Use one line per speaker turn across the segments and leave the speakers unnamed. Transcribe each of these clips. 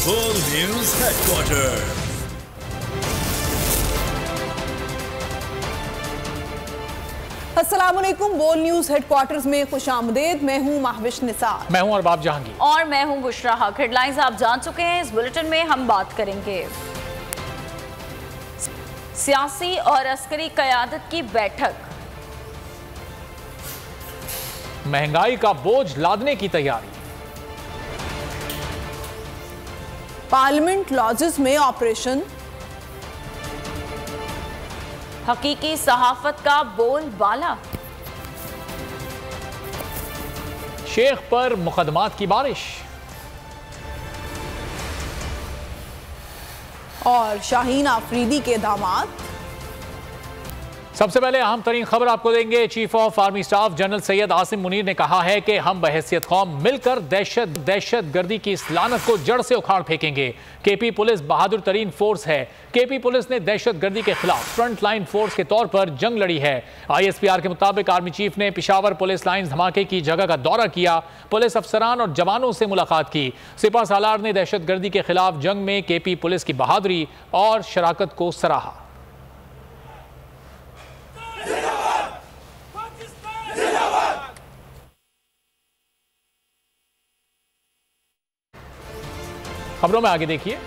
बोल news headquarter.
अस्सलामुअलैकुम। बोल न्यूज हेडक्वार्टर्स में खुशामदीद। मैं हूं महविश निसार।
मैं हूं अरबाब जहांगीर
और मैं हूं बुशरा हक। हेडलाइंस आप जान चुके हैं। इस बुलेटिन में हम बात करेंगे सियासी और अस्करी क़यादत की बैठक,
महंगाई का बोझ लादने की तैयारी,
पार्लियामेंट लॉजेस में ऑपरेशन,
हकीकी सहाफत का बोलबाला,
शेख पर मुकदमात की बारिश
और शाहीन आफरीदी के दामाद।
सबसे पहले अहम तरीन खबर आपको देंगे। Chief of army staff general Syed Asim Munir ने कहा है कि हम बहैसियत कौम मिलकर दहशत गर्दी की इस लानत को जड़ से उखाड़ फेंकेंगे। केपी पुलिस बहादुर तरीन फोर्स है। केपी पुलिस ने दहशत गर्दी के खिलाफ फ्रंट लाइन फोर्स के तौर पर जंग लड़ी है। ISPR के मुताबिक आर्मी चीफ ने पिशावर पुलिस लाइन धमाके की जगह का दौरा किया, पुलिस अफसरान और जवानों से मुलाकात की। सिपा सालार ने दहशत गर्दी के खिलाफ जंग में केपी पुलिस की बहादुरी और शराकत को सराहा। खबरों में आगे देखिए,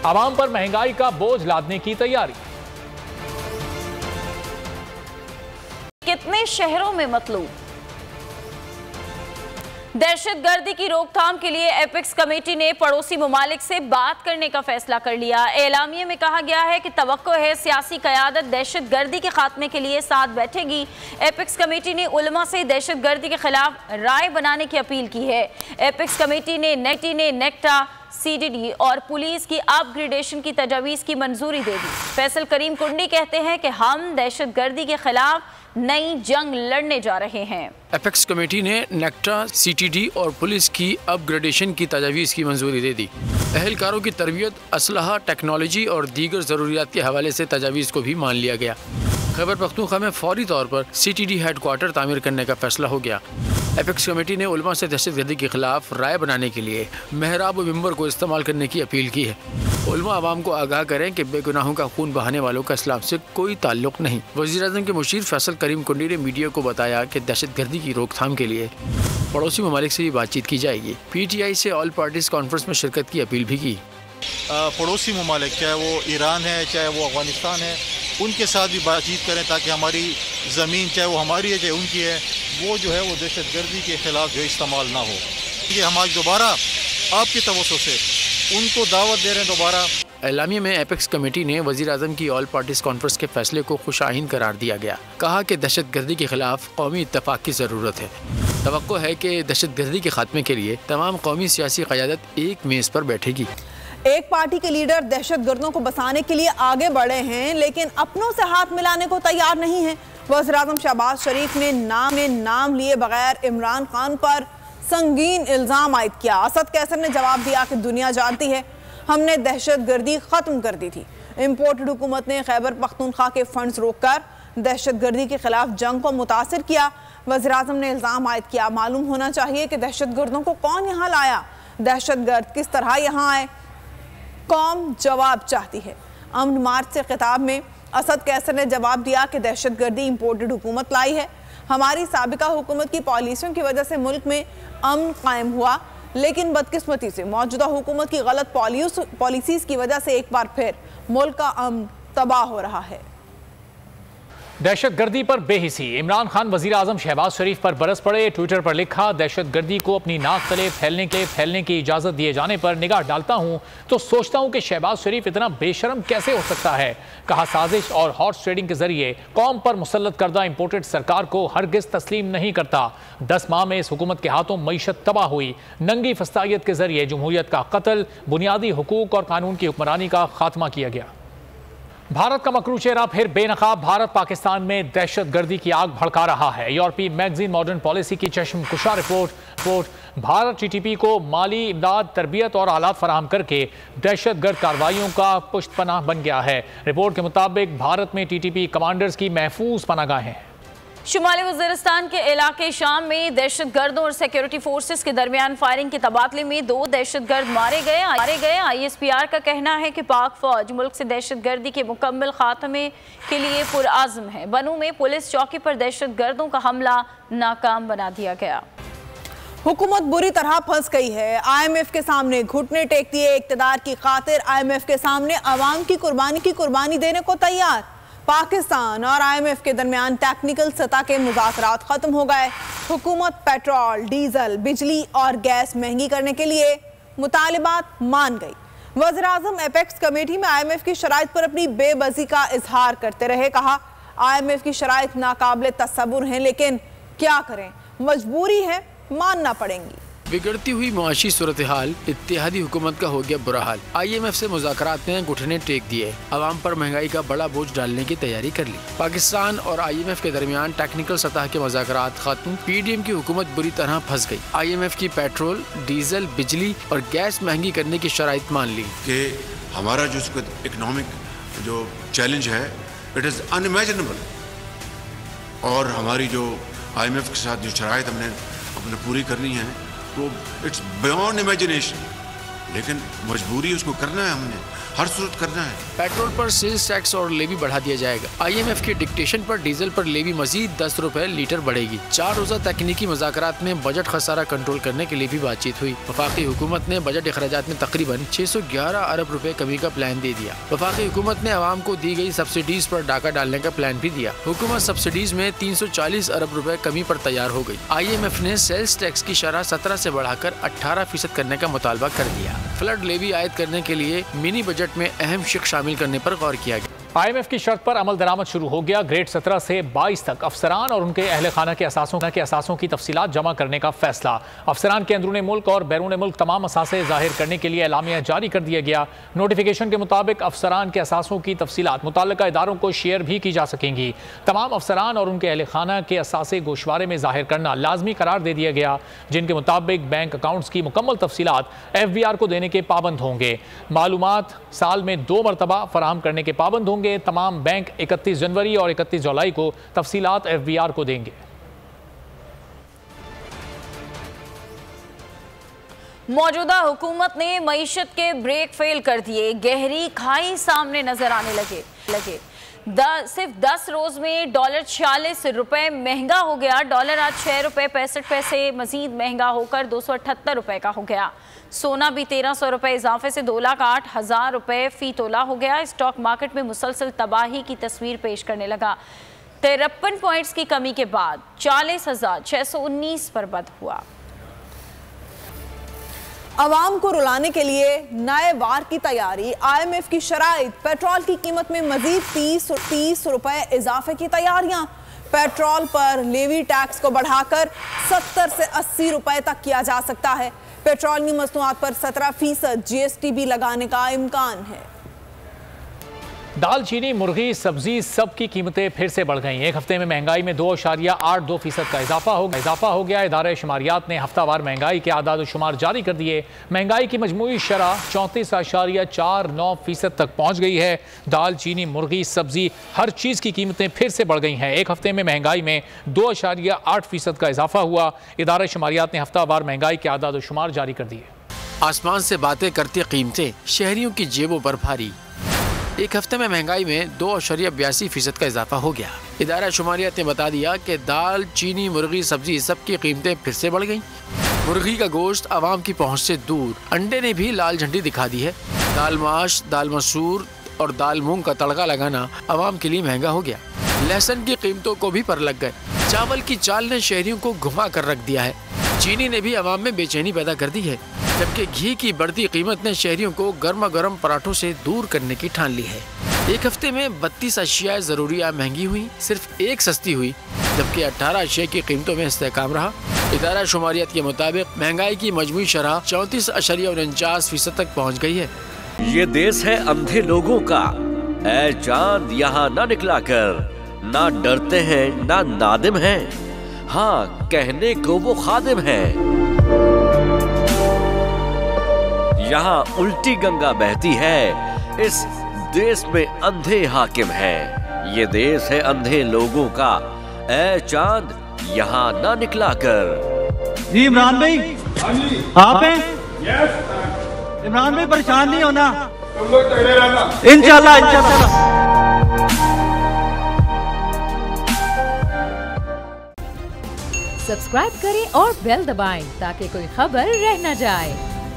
आवाम पर महंगाई का बोझ लादने की तैयारी।
कितने शहरों में मतलूब। दहशतगर्दी की रोकथाम के लिए एपेक्स कमेटी ने पड़ोसी ममालिक से बात करने का फैसला कर लिया। एलामिये में कहा गया है कि तवक्को है सियासी क़यादत दहशतगर्दी के खात्मे के लिए साथ बैठेगी। एपेक्स कमेटी ने उलमा से दहशतगर्दी के खिलाफ राय बनाने की अपील की है। एपेक्स कमेटी ने नेक्टा, CDD और पुलिस की अपग्रेडेशन की तजवीज़ की मंजूरी दे दी। फैसल करीम कुंडी कहते हैं कि हम दहशतगर्दी के खिलाफ नई जंग लड़ने जा रहे हैं।
एपेक्स कमेटी ने नेक्टा, CTD और पुलिस की अपग्रेडेशन की तजवीज़ की मंजूरी दे दी। अहलकारों की तरबियत, असलहा, टेक्नोलॉजी और दीगर ज़रूरियात के हवाले से तजवीज़ को भी मान लिया गया। खैबर पख्तूनख्वा में फौरी तौर पर CTD हेडक्वार्टर तामीर करने का फैसला हो गया। एपेक्स कमेटी ने उलमा से दहशतगर्दी के खिलाफ राय बनाने के लिए मेहराब व मिंबर को इस्तेमाल करने की अपील की है। उलमा आवाम को आगाह करें कि बेगुनाहों का खून बहाने वालों का इस्लाम से कोई ताल्लुक नहीं। वज़ीर-ए-आज़म के मुशीर फैसल करीम कुंडी ने मीडिया को बताया कि दहशतगर्दी की रोकथाम के लिए पड़ोसी ममालिक से भी बातचीत की जाएगी। PTI से ऑल पार्टीज कॉन्फ्रेंस में शिरकत की अपील भी की।
पड़ोसी ममालिक, चाहे वो ईरान है, चाहे वो अफगानिस्तान है, उनके साथ भी बातचीत करें ताकि हमारी ज़मीन, चाहे वो हमारी है चाहे उनकी है, वो जो है वो दहशतगर्दी के खिलाफ जो इस्तेमाल ना हो। ये हम आज दोबारा आपकी तवज्जो से उनको दावत दे रहे हैं दोबारा।
एलामिया में एपेक्स कमेटी ने वज़ीर-ए-आज़म की ऑल पार्टीज कॉन्फ्रेंस के फैसले को खुशाइन करार दिया गया। कहा कि दहशतगर्दी के खिलाफ कौमी इत्तफाक की ज़रूरत है। तवक्को है कि दहशतगर्दी के खात्मे के लिए तमाम कौमी सियासी क़यादत एक मेज़ पर बैठेगी।
एक पार्टी के लीडर दहशतगर्दों को बसाने के लिए आगे बढ़े हैं, लेकिन अपनों से हाथ मिलाने को तैयार नहीं है। वज़ीर-ए-आज़म शहबाज शरीफ ने नाम लिए बगैर इमरान खान पर संगीन इल्ज़ाम आयद किया। असद कैसर ने जवाब दिया कि दुनिया जानती है हमने दहशतगर्दी ख़त्म कर दी थी। इम्पोर्टेड हुकूमत ने खैबर पख्तूनख्वा के फंड्स रोककर दहशतगर्दी के खिलाफ जंग को मुतासिर किया। वज़ीर-ए-आज़म ने इल्ज़ाम आयद किया, मालूम होना चाहिए कि दहशतगर्दों को कौन यहाँ लाया, दहशतगर्द किस तरह यहाँ आए, कौम जवाब चाहती है। अमन मार्च से खिताब में असद कैसर ने जवाब दिया कि दहशतगर्दी इम्पोर्टेड हुकूमत लाई है। हमारी साबिका हुकूमत की पॉलिसियों की वजह से मुल्क में अमन कायम हुआ, लेकिन बदकिस्मती से मौजूदा हुकूमत की गलत पॉलिसीज़ की वजह से एक बार फिर मुल्क का अमन तबाह हो रहा है।
दहशतगर्दी पर बेहिसी, इमरान खान वज़ीर आज़म शहबाज शरीफ पर बरस पड़े। ट्विटर पर लिखा, दहशतगर्दी को अपनी नाक तले फैलने की इजाज़त दिए जाने पर निगाह डालता हूँ तो सोचता हूँ कि शहबाज शरीफ इतना बेशरम कैसे हो सकता है। कहा, साजिश और हॉर्स ट्रेडिंग के जरिए कौम पर मुसल्लत करदा इम्पोर्टेड सरकार को हरगिज़ तस्लीम नहीं करता। 10 माह में इस हुकूमत के हाथों मईशत तबाह हुई। नंगी फस्तायत के जरिए जमहूरियत का कत्ल, बुनियादी हुकूक और कानून की हुक्मरानी का खात्मा किया गया। भारत का मकरू चेहरा फिर बेनकाब। भारत पाकिस्तान में दहशतगर्दी की आग भड़का रहा है। यूरोपीय मैगजीन मॉडर्न पॉलिसी की चश्मकुशा रिपोर्ट भारत TTP को माली इमदाद, तरबियत और आलात फराहम करके दहशतगर्द कार्रवाइयों का पुश्तपनाह बन गया है। रिपोर्ट के मुताबिक भारत में TTP कमांडर्स की महफूज पनाहगाहें हैं।
शुमाली वज़ीरिस्तान के इलाके शाम में दहशतगर्दों और सिक्योरिटी फोर्सेस के दरमियान फायरिंग के तबादले में 2 दहशतगर्द मारे गए। ISPR का कहना है कि पाक फौज मुल्क से दहशतगर्दी के मुकम्मल खात्मे के लिए पुरआज़म है। बनू में पुलिस चौकी पर दहशतगर्दों का हमला नाकाम बना दिया गया।
हुकूमत बुरी तरह फंस गई है। IMF के सामने घुटने टेक दिए इक़्तिदार की खातिर IMF के सामने अवाम की कुर्बानी देने को तैयार। पाकिस्तान और IMF के दरमियान टेक्निकल सतह के मुज़ाकरात खत्म हो गए। हुकूमत पेट्रोल, डीजल, बिजली और गैस महंगी करने के लिए मुतालिबात मान गई। वज़ीर-ए-आज़म एपेक्स कमेटी में IMF की शराइत पर अपनी बेबसी का इजहार करते रहे। कहा IMF की शराइत नाकाबिले तसव्वुर हैं, लेकिन क्या करें, मजबूरी है, मानना पड़ेंगी।
बिगड़ती हुई मुआशी सूरत हाल, इत्तेहादी हुकूमत का हो गया बुरा हाल। IMF से मुज़ाकरात में घुटने टेक दिए, अवाम पर महंगाई का बड़ा बोझ डालने की तैयारी कर ली। पाकिस्तान और IMF के दरमियान टेक्निकल सतह के मुज़ाकरात खत्म। PDM की हुकूमत बुरी तरह फंस गई। IMF की पेट्रोल, डीजल, बिजली और गैस महंगी करने की शराइत मान ली
कि हमारा जो इकोनॉमिक जो चैलेंज है इट इज़ अनइमेजिनेबल, और हमारी जो IMF के साथ जो शराइत हमने पूरी करनी है वो इट्स बियॉन्ड इमेजिनेशन, लेकिन मजबूरी उसको करना है, हमने हर सूरत करना है।
पेट्रोल पर सेल्स टैक्स और लेवी बढ़ा दिया जाएगा। IMF के डिक्टेशन पर डीजल पर लेवी मजीद 10 रुपए लीटर बढ़ेगी। 4 रोज़ा तकनीकी मुज़ाकरात में बजट खसारा कंट्रोल करने के लिए भी बातचीत हुई। वफाकी हुकूमत ने बजट अखराजात में तकरीबन 611 अरब रुपए कमी का प्लान दे दिया। वफाकी हुकूमत ने आवाम को दी गई सब्सिडीज पर डाका डालने का प्लान भी दिया। हुकूमत सब्सिडीज में 340 अरब रुपए कमी पर तैयार हो गई। IMF ने सेल्स टैक्स की शरह 17 से बढ़ाकर 18% करने का मुतालबा कर दिया। फ्लड लेवी आयद करने के लिए मिनी बजट में अहम शिक शामिल करने पर गौर किया गया।
IMF की शर्त पर अमल दरामद शुरू हो गया। ग्रेड 17 से 22 तक अफसरान और उनके अहल खाना के असासों की तफसीलात जमा करने का फैसला। अफसरान के अंदरून मुल्क और बैरून मुल्क तमाम असासे जाहिर करने के लिए एलामिया जारी कर दिया गया। नोटिफिकेशन के मुताबिक अफसरान के असासों की तफसीलात मुतल्लिका इदारों को शेयर भी की जा सकेंगी। तमाम अफसरान और उनके अहल खाना के असासे गोशवारे में जाहिर करना लाजमी करार दे दिया गया, जिनके मुताबिक बैंक अकाउंट्स की मुकम्मल तफसीलात FBR को देने के पाबंद होंगे। मालूमात साल में 2 मरतबा फराहम करने के पाबंद होंगे। तमाम बैंक 31 जनवरी और 31 जुलाई को तफसीलात FBR को देंगे।
मौजूदा हुकूमत ने मईशत के ब्रेक फेल कर दिए। गहरी खाई सामने नजर आने लगे। सिर्फ 10 रोज में डॉलर 46 रुपए महंगा हो गया। डॉलर आज 6 रुपए 65 पैसे मजीद महंगा होकर 278 रुपए का हो गया। सोना भी 1300 रुपए इजाफे से 2,08,000 रुपए फी तोला हो गया। स्टॉक मार्केट में मुसलसल तबाही की तस्वीर पेश करने लगा। 53 पॉइंट्स की कमी के बाद 40,619 पर बंद हुआ।
अवाम को रुलाने के लिए नए वार की तैयारी। IMF की शराइत, पेट्रोल की कीमत में मजीद 30 रुपए इजाफे की तैयारियां। पेट्रोल पर लेवी टैक्स को बढ़ाकर 70 से 80 रुपए तक किया जा सकता है। पेट्रोल की मसनूआत पर 17% GST भी लगाने का इम्कान है।
दाल, चीनी, मुर्गी, सब्जी सब की कीमतें फिर से बढ़ गई। एक हफ्ते में महंगाई में 2.82% का इजाफा हो गया। इदारे शुमारियात ने हफ्तावार महंगाई के आदाद शुमार जारी कर दिए। महंगाई की मजमूई शरह 34.49% तक पहुँच गई है। दाल, चीनी, मुर्गी, सब्जी हर चीज़ की कीमतें फिर से बढ़ गई हैं। एक हफ्ते में महंगाई में 2.8% का इजाफा हुआ। इदारे शुमारियात ने हफ्तावार महंगाई के आदाद शुमार जारी कर दिए।
आसमान से बातें करती कीमतें शहरियों की जेबों पर भारी। एक हफ्ते में महंगाई में 2.82% का इजाफा हो गया। इदारा शुमारियत ने बता दिया कि दाल, चीनी, मुर्गी, सब्जी सब की कीमतें फिर से बढ़ गईं। मुर्गी का गोश्त आवाम की पहुंच से दूर। अंडे ने भी लाल झंडी दिखा दी है। दाल माश, दाल मसूर और दाल मूंग का तड़का लगाना आवाम के लिए महंगा हो गया। लहसुन की कीमतों को भी पर लग गए। चावल की चाल ने शहरियों को घुमा कर रख दिया है। चीनी ने भी आवाम में बेचैनी पैदा कर दी है, जबकि घी की बढ़ती कीमत ने शहरियों को गर्मा गर्म पराठों से दूर करने की ठान ली है। एक हफ्ते में 32 अशिया ज़रूरियात महंगी हुई, सिर्फ एक सस्ती हुई, जबकि 18 अशिया की कीमतों में इस्तेहकाम रहा। इदारा शुमारियत के मुताबिक महंगाई की मजमूई शरह 34.49% तक पहुँच गई है।
ये देश है अंधे लोगों का, ऐ चांद यहाँ न निकला कर। ना डरते हैं ना नादिम हैं, हाँ कहने को वो खादिम हैं। यहाँ उल्टी गंगा बहती है, इस देश में अंधे हाकिम हैं। ये देश है अंधे लोगों का, ऐ चांद यहाँ ना निकला कर।
जी इमरान भाई, आप हैं? इमरान भाई परेशान नहीं होना, तुम लोग तगड़े रहना, इंशाल्लाह इंशाल्लाह।
सब्सक्राइब करें और बेल दबाएं ताकि कोई खबर रह न जाए।